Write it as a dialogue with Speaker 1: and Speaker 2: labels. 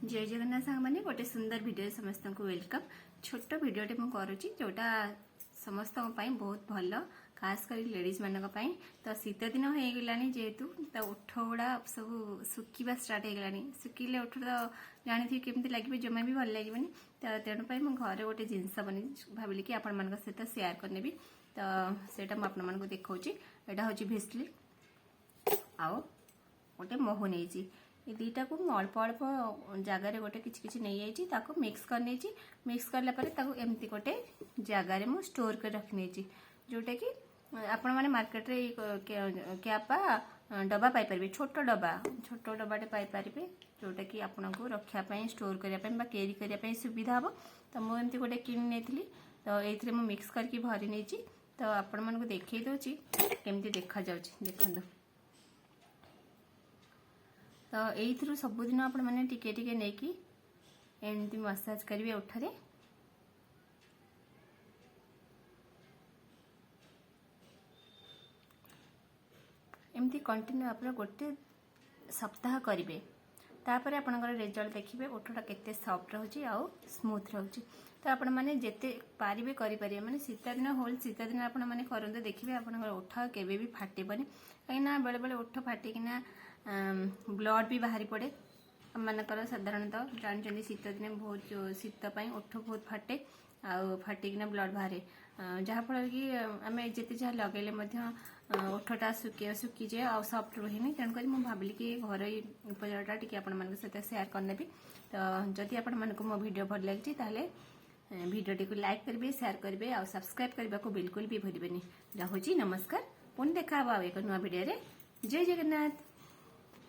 Speaker 1: जय जगन्नाथ सांग मैंने गोटे सुंदर वीडियो समस्त को वेलकम। छोट वीडियोटे मुझे करुच्ची जोटा समस्त बहुत भल खास कर लेडीज मान तो शीत दिन हो गला जेहेतु तो ओठ गुड़ा सब सुखा स्टार्ट हो गला सुखिले ओठ तो जानी केमती लगे जमा भी भल लगे तो तेणुपाई मुझे घर गोटे जिनस बन भाविली कि आपण मान सहित सेयार करनेबी तो सेटा मुझे देखा यहाँ हूँ भेसली आओ गोटे महू नहीं ये दुईटा को अल्प अल्प जगार गोटे किसी नहीं जाती मिक्स कर मिक्स कलापर एमती गोटे जगार मु स्टोर कर रखी जोटा कि आपण मैंने मार्केट रे कैपा डब्बा पाइपर छोट डब्बाटे पाइपर जोटा कि आपन को रखापी स्टोर करने कैरी करने सुविधा हम तो मुझे गोटे किन नहीं तो ये मिक्स करके भरी नहीं तो आपण मन को देखी दूची केमती देखा देखो तो यही सबुदिन आपण मैंने टिके टिके नहीं एमती मसाज करेंगे ओठरे एमती कंटिन्यू आप गोटे सप्ताह करेंगे तापर आपनकर रिजल्ट देखिए ओठटा केते सॉफ्ट रोचे आउ स्मूथ रोचे तो आपण मैंने जिते पारे करें माने शीत दिन होल शीत दिन आपण मैंने करते देखिए आपनकर ओठ केबे भी फाटबनी कहीं बेले बेले ओठ फाटिकिना ब्लड भी बाहरी पड़े आमकर साधारणतः जानते शीत दिन बहुत शीत ओठ बहुत फाटे आउ फाटिकिना ब्लड बाहर जहाँफल कि आम जिते जहाँ लगेले ओठटा सुखी जाए आ सफ्ट रोहनी तेणुक मुझे भाविली कि घर उपचारटा टी आपण सहित सेयार करनेबी तो जदि आपण मानक मो वीडियो भल लगी ताले वीडियो को लाइक करेंगे शेयर करेंगे और सब्सक्राइब करने को बिल्कुल भी भूलें। रहुची नमस्कार पुणी देखा एक नुआ वीडियो रे। जय जगन्नाथ।